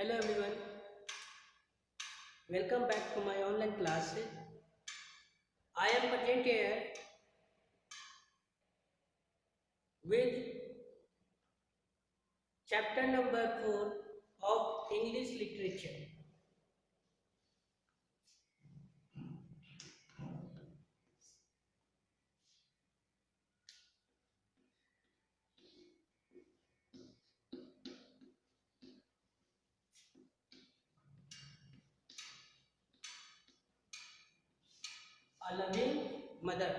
Hello everyone, welcome back to my online class. I am present here with chapter number 4 of English literature. A loving mother.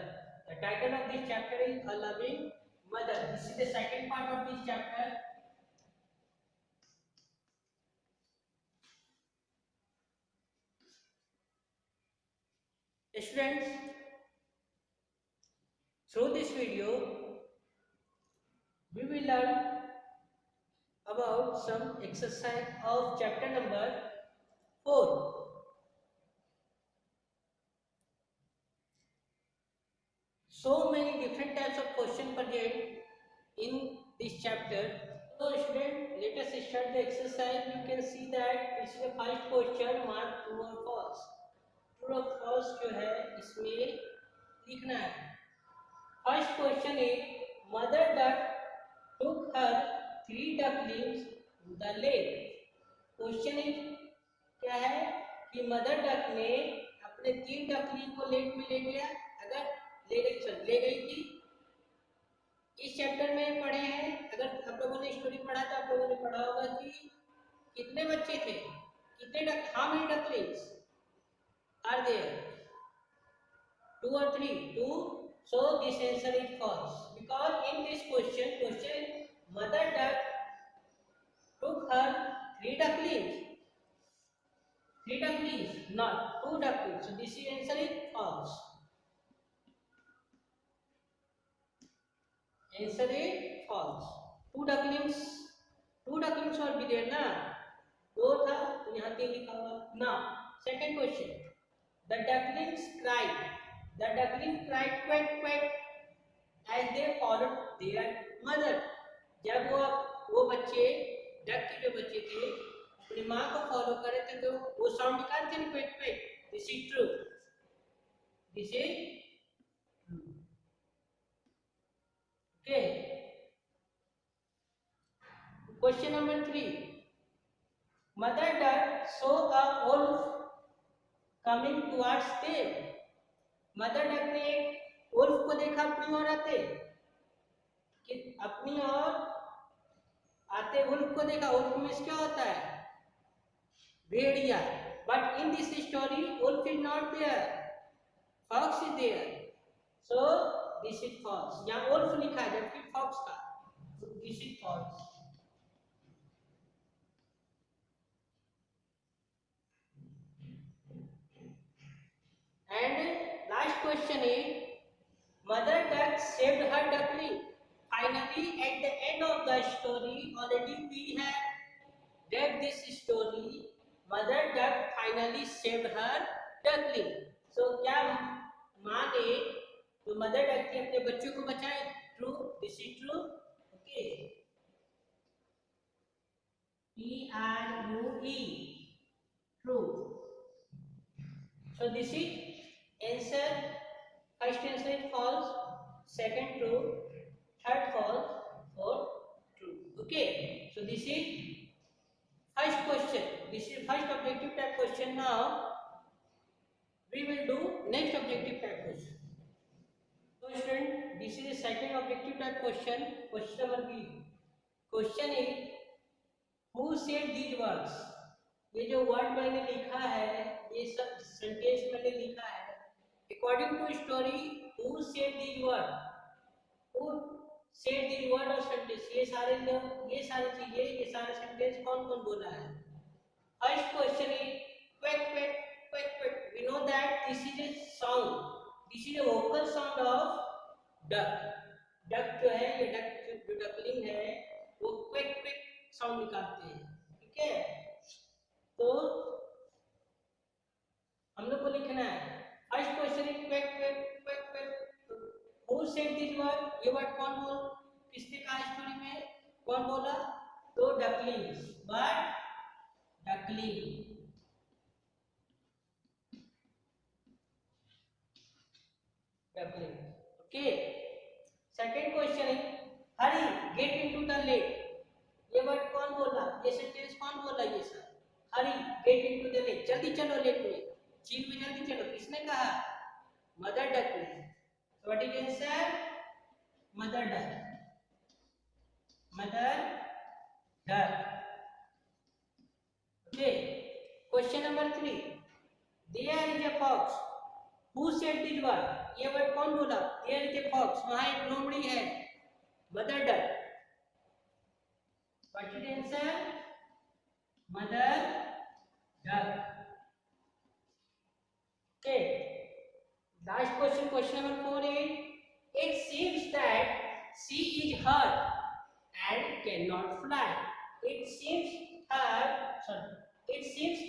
The title of this chapter is A Loving Mother. This is the second part of this chapter. Students, through this video, we will learn about some exercise of chapter number 4. So many different types of question present in this chapter. So student, let us start the exercise. You can see that this is the first question, mark true or false. True or false जो है इसमें लिखना है. First question is mother duck took her 3 ducklings to the lake. Question is क्या है कि mother डक ने अपने 3 डकलिंग को लेक में ले गया. अगर ले गई थी. इस चैप्टर में पढ़े हैं. अगर आप लोगों ने स्टोरी पढ़ा तो आप लोगों ने पढ़ा होगा कि कितने बच्चे थे, कितने duck, how many ducklings are there, 2 or 3, 2. So this answer is false because in this question mother duck took her 3 ducklings, not 2 ducklings. So this answer is false. Answer is false. 2 ducklings और भी देर ना, 2 था तो यहाँ 3 लिखा हुआ ना. Second question, the ducklings cried quack quack as they followed their mother. जब वो बच्चे डक के जो बच्चे थे अपनी माँ को फॉलो कर रहे थे तो वो साउंड निकालते थे quake quake. This is true. Okay. Question number 3. Mother duck saw a wolf coming towards them. Mother duck ने एक wolf को देखा अपनी ओर आते, कि अपनी ओर आते wolf को देखा. wolf में क्या होता है? भेड़िया. But in this story wolf is not there, fox is there. So this is false. यहाँ wolf लिखा है जबकि fox था. So this is false. And last question is mother duck saved her duckling. Finally, at the end of the story, already we have read this story. Mother duck finally saved her duckling. So क्या माँ ने तो mother डक ने अपने बच्चों को बचाए? True. This is true. Okay. TRUE. True. So this is answer. First answer is false, second true, third false, fourth true. Okay. So this is first question. This is first objective type question. Now we will do next objective type question. So student, this is the second objective type question. Question number B. Question is who said these words. ये जो word मैंने लिखा है, ये सब sentence मैंने लिखा है. According to story, who said these words? Who said these words और sentence? ये सारी चीजें, ये सारे सेंटेंस कौन कौन बोला है? First question is quack quack quack quack. We know that this is a sound. This is a vocal sound of duck. Duck जो है, ये duck जो duckling है, वो quack quack साउंड निकालते हैं. ठीक है. तो हम लोग को लिखना है first question is quake quake quake quake. Who said this word. ये वर्ड कौन बोल, किसने कहा स्टोरी में, कौन बोला? 2 ducklings. But duckling, duckling. Okay. Second question is hurry, get into the lake. ये वर्ड कौन बोला, ये सेंटेंस कौन बोला, ये sir Hari gate into the lake, जल्दी चलो लेक में, झील में जल्दी चलो, किसने कहा, मदर डक ने. So what is answer? Mother duck. Mother duck. Okay. Question number 3. There is a fox. Who said this word? ये वर्ड कौन बोला? There is a fox. वहाँ एक लोमड़ी है. Mother duck. What is the answer? Mother duck. Okay. Last question, question number 4 is, it seems that she is hurt and cannot fly. It seems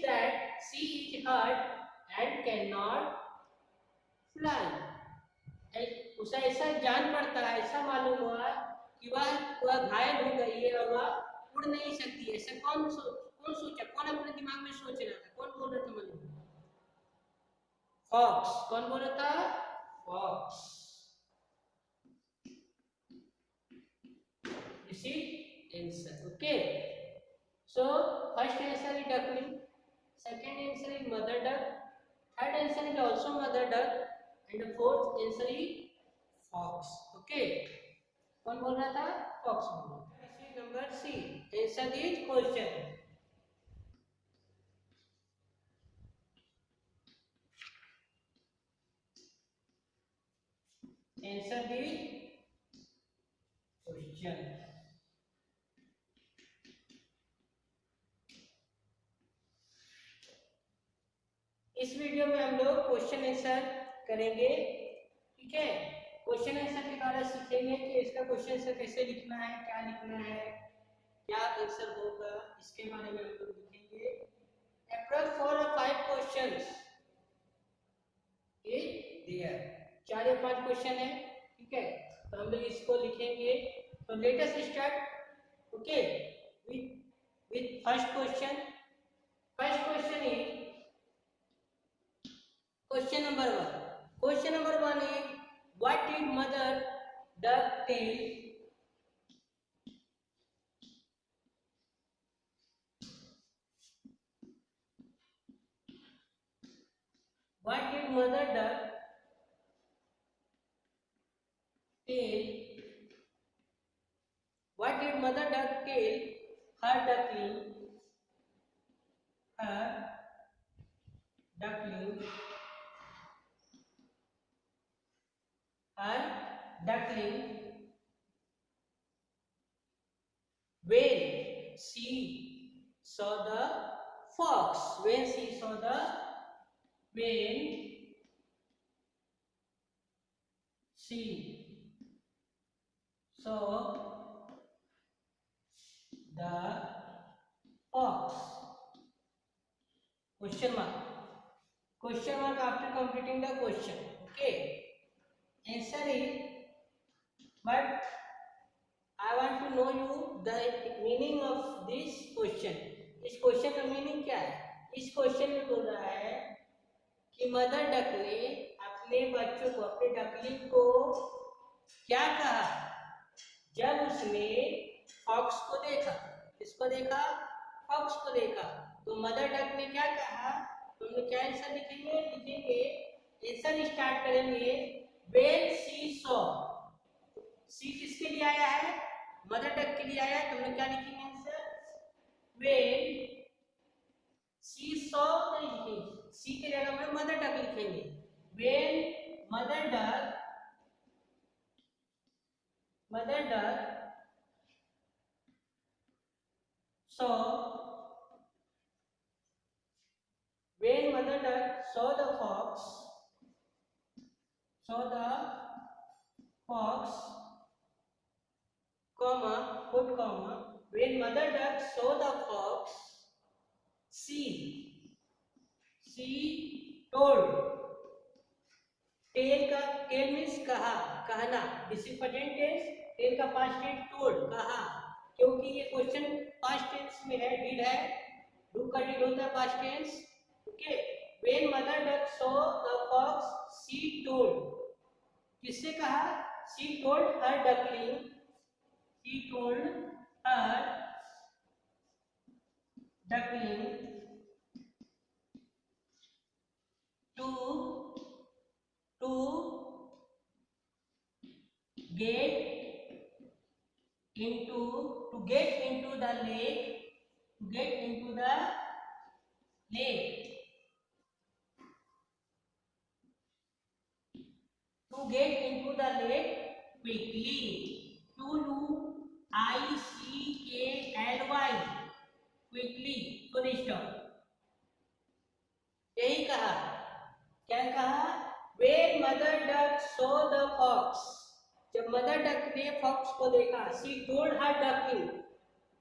that she is hurt and cannot fly. उसे ऐसा जान पड़ता है, ऐसा मालूम हुआ कि वह घायल हो गई है और वह उड़ नहीं सकती. ऐसा कौन सोचा, कौन अपने दिमाग में सोच रहा था, कौन बोल रहा था मालूम? फॉक्स. कौन बोल रहा था? Fox. This is answer. Okay. So first answer is duckling, second answer is mother duck, third answer is also mother duck, and the fourth answer is fox. Okay. कौन बोल रहा था? फॉक्स बोल रहा था. This is number C. Answer this question. Answer the question. इस video में हम लोग क्वेश्चन आंसर करेंगे. ठीक है. क्वेश्चन आंसर के द्वारा सीखेंगे कि इसका क्वेश्चन आंसर कैसे लिखना है, क्या लिखना है, क्या आंसर होगा, इसके बारे में हम लोग लिखेंगे. Approx 4 or 5 questions is there. 4 या 5 क्वेश्चन है. ठीक है. तो हम लोग इसको लिखेंगे. तो let us start. Okay. With first question. First question is question number 1. Question number 1 is, what did mother duck tell? What did mother duck tell? What did mother duck tell her duckling? Her duckling. Her duckling when she saw the fox. When she saw the when she saw the fox. Question mark. Question mark after completing the question. Okay. Answer is, but I want to know you the meaning of this question. इस question का meaning क्या है? इस question में बोल रहा है कि मदर डक ने अपने बच्चों को, अपने डकलिंग को क्या कहा जब उसने फॉक्स को देखा. किसको देखा? फॉक्स को देखा. तो मदर डक ने क्या कहा? तो हम लोग क्या आंसर लिखेंगे. आंसर स्टार्ट करेंगे when she saw. सी किसके लिए आया है? मदर डक के लिए आया है. तो हम लोग क्या लिखेंगे आंसर? when she saw नहीं लिखेंगे, सी के जगह में मदर डक लिखेंगे. when mother duck saw, when mother duck saw the fox, comma, put comma, when mother duck saw the fox, she told. Tell means कहा, कहना. This is present tense. Tell का past tense told, कहा. क्योंकि ये question past tense में है, did है. Do का डीड होता है past tense. Okay. When mother duck saw the fox she told. किससे कहा? She told her duckling. She told her duckling to get to get into the lake, to get into the lake, to get into the lake quickly. To do I-C-K-L-Y, quickly. Full stop. यही कहा. क्या कहा? When mother duck saw the fox, जब mother डक ने fox को देखा. She told her duckling,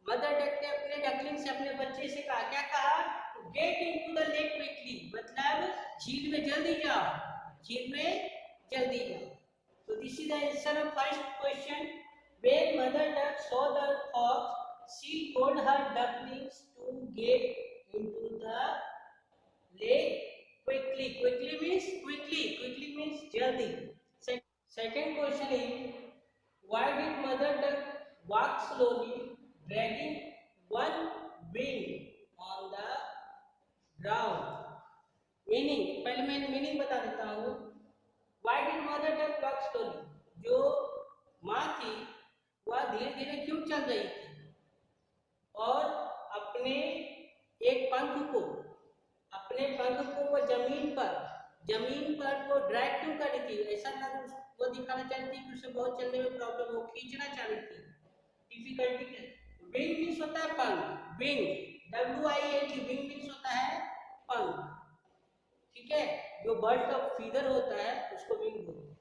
mother डक ने अपने डकलिंग से, अपने बच्चे से कहा. क्या कहा? Gate into the lake quickly, मतलब झील में जल्दी जाओ, झील में जल्दी जाओ. तो this is the answer of first question. When mother duck saw the fox she told her ducklings to get into the lake quickly. Quickly means jaldi. Second question is, why did mother duck walk slowly, dragging one wing on the ground? Meaning, पहले मैं meaning बता देता हूँ. Why did mother duck walk slowly? जो माँ थी वह धीरे धीरे क्यों चल रही थी और अपने एक पंख को वो जमीन पर वो ड्रैग क्यों कर रही थी? ऐसा लग, वो दिखाना चाहती थी कि उसे बहुत चलने में प्रॉब्लम, वो खींचना चाह रही थी, डिफिकल्टी. विंग मीन्स होता है पंख. विंग, WING, विंग मीन्स होता है पंख. ठीक है. जो बर्ड का फीदर होता है उसको विंग बोलते हैं.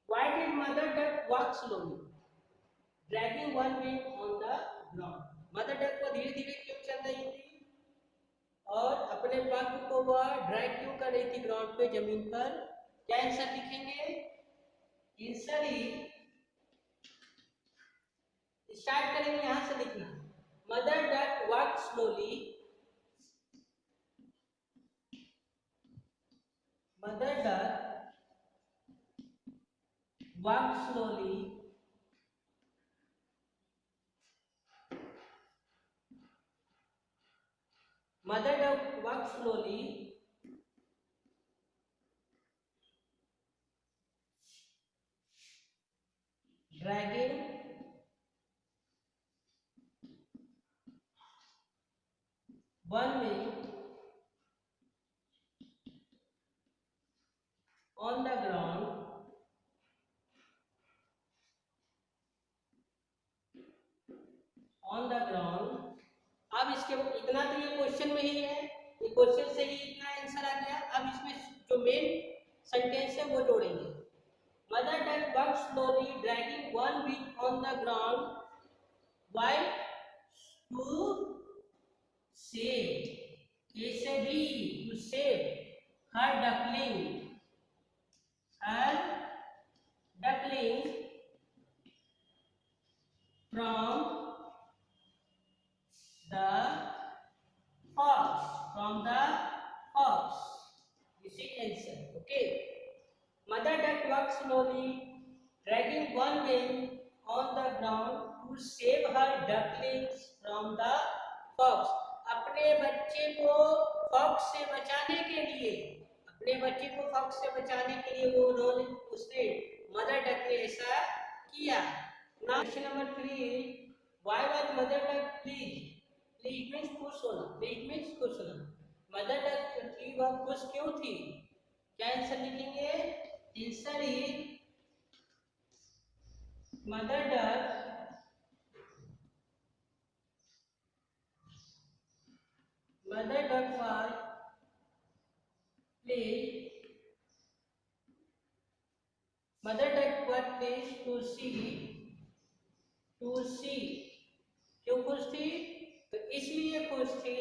Why did mother duck walk slowly, dragging one wing on the ground? Mother duck को धीरे धीरे क्यों चल रही थी और अपने पंख को वह ड्रैग क्यों कर रही थी ग्राउंड पे, जमीन पर? क्या आंसर लिखेंगे? आंसर ही स्टार्ट करेंगे यहां से लिखना. Mother duck walk slowly, mother duck walk slowly mother duck walked slowly dragging one wing on the ground. अब इसके इतना तो ये क्वेश्चन में ही है, ये क्वेश्चन से ही इतना आंसर आ गया. अब इसमें जो मेन सेंटेंस है वो जोड़ेंगे. Mother duck walk slowly dragging one wing on the ground. Why? To save, to save her duckling from the fox. This is answer. Okay. Mother duck walks slowly, dragging one wing on the ground to save her ducklings from the fox. अपने बच्चे को fox से बचाने के लिए उसने mother डक ने ऐसा किया. Now question number 3. Why was mother duck pleased? Pleased means खुश होना. मदर डक की वह खुश क्यों थी? क्या आंसर लिखेंगे? Answer is mother duck was pleased. Mother duck was pleased to see. क्यों खुश थी? तो इसलिए खुश थी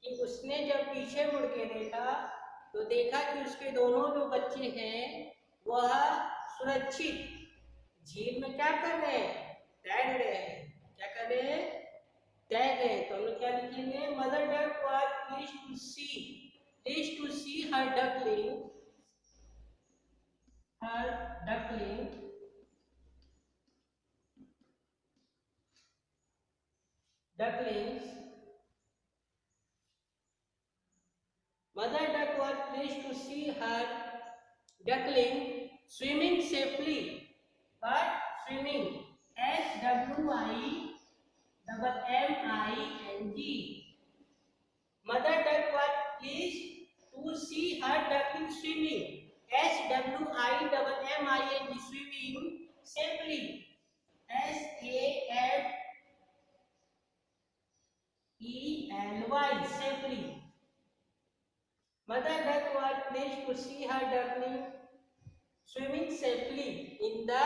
कि उसने जब पीछे मुड़ के देखा तो देखा कि उसके दोनों जो बच्चे हैं वह सुरक्षित झील में क्या कर रहे हैं? तैर रहे हैं. क्या कर रहे हैं? तैर रहे हैं. तो हम लोग क्या लिखेंगे? reached to see her ducklings. Mother duck was pleased to see her duckling swimming safely. But swimming, SWIMMING. Mother duck was pleased to see her duckling swimming. SWIMMING, swimming safely. SAFELY, safely. Mother duck was pleased to see her duckling swimming safely in the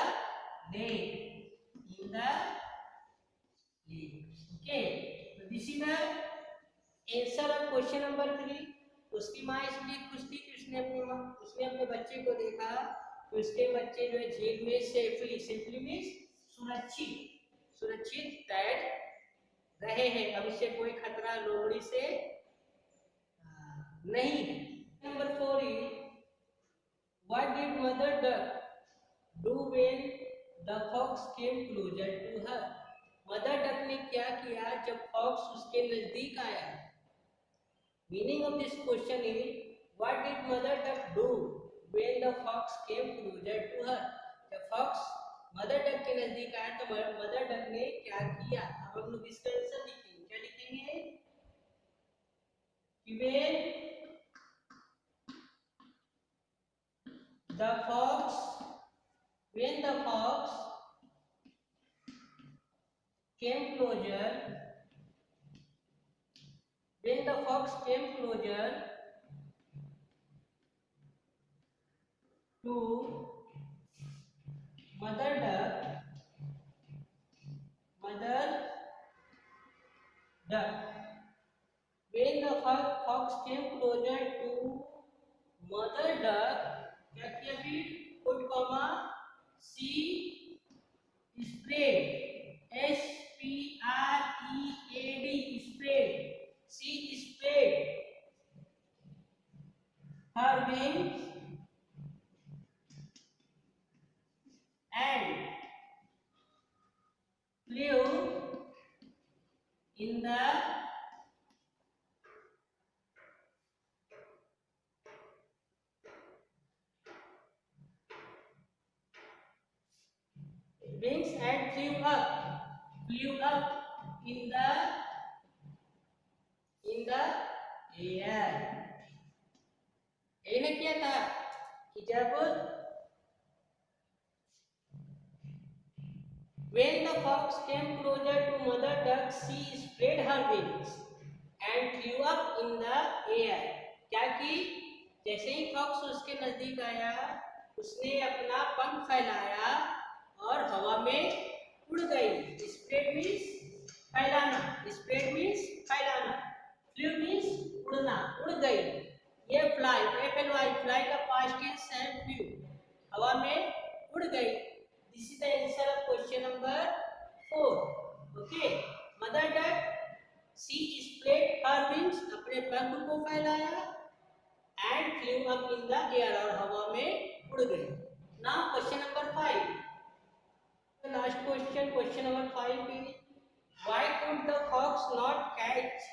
lake. Okay. So this is the answer of question number 3. उसकी माँ इसलिए खुश थी कि उसने अपने बच्चे को देखा तो उसके बच्चे जो है झील में सेफली मीन्स सुरक्षित तैर रहे हैं। अब इससे कोई खतरा लोमड़ी से नहीं है। Number 4 is what did mother duck do when the fox came closer to her? मदर डक ने क्या किया जब फॉक्स उसके नजदीक आया? Meaning of this question is what did mother duck do when the fox came closer to her? जब फॉक्स मदर डक के नजदीक आया तो मदर डक ने क्या किया? अब हम लोग इसका आंसर लिखेंगे। क्या लिखेंगे? When the fox came closer to mother duck when the fox came closer to mother duck, क्या किया? फिर put comma she spread, SPREAD, spread, she spread her wings and flew in the wings and flew up in the air. इन्हें क्या था कि जब when the fox came closer to mother duck, she spread her wings and flew up in the air. क्या कि जैसे ही fox उसके नजदीक आया उसने अपना पंख फैलाया और हवा में उड़ गई। स्प्रेड मीन्स फैलाना, फ्लू मीन्स उड़ना, उड़ गई। ये फ्लाई, फ्लाई का पास्ट टेंस है फ्लू, हवा में उड़ गई। This is the answer of question number 4। Okay, mother duck she spread her wings, अपने पंख को फैलाया, and flew up in the air, और हवा में उड़ गई। Now question number 5, last question number 5 is why could the fox not catch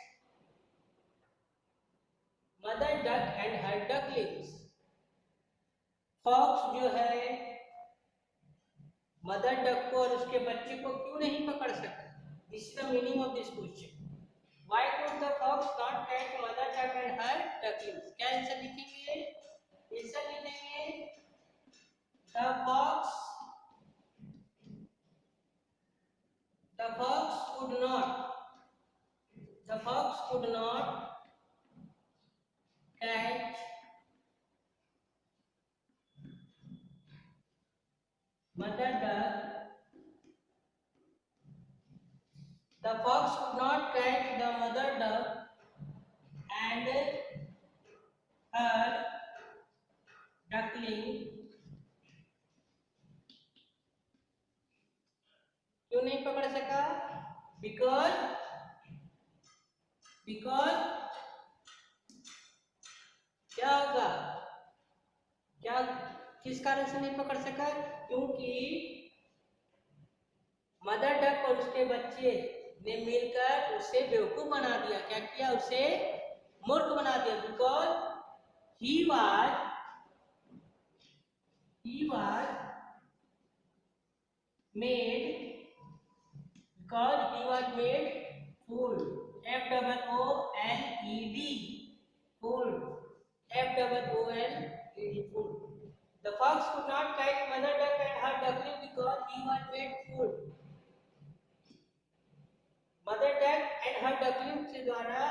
mother duck and her ducklings? Fox जो है मदर डक को और उसके बच्चे को क्यों नहीं पकड़ सका? This is the meaning of this question. Why could the fox not catch mother duck and her ducklings? क्या आंसर लिखेंगे? आंसर लिखेंगे the fox could not catch mother duck. The fox could not catch the mother duck and her duckling. क्यों नहीं पकड़ सका? Because किस कारण से नहीं पकड़ सका? क्योंकि मदर डक और उसके बच्चे ने मिलकर उसे बेवकूफ बना दिया। क्या किया? उसे मूर्ख बना दिया। Because he was made fooled. F-O-O-L-E-D, fooled. F-O-O-L-E-D, fooled. The fox could not catch mother duck and her duckling because he was made fooled. Mother duck and her duckling के द्वारा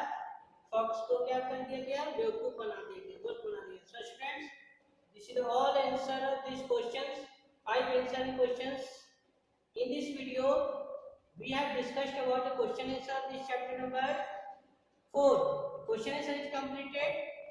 फॉक्स को क्या कर दिया गया? बेवकूफ बना दिया गया, मूर्ख बना दिया। So students, this is all answer of these questions. 5 answering questions. In this video, we have discussed about the question answer of this chapter number 4. Question answer is completed.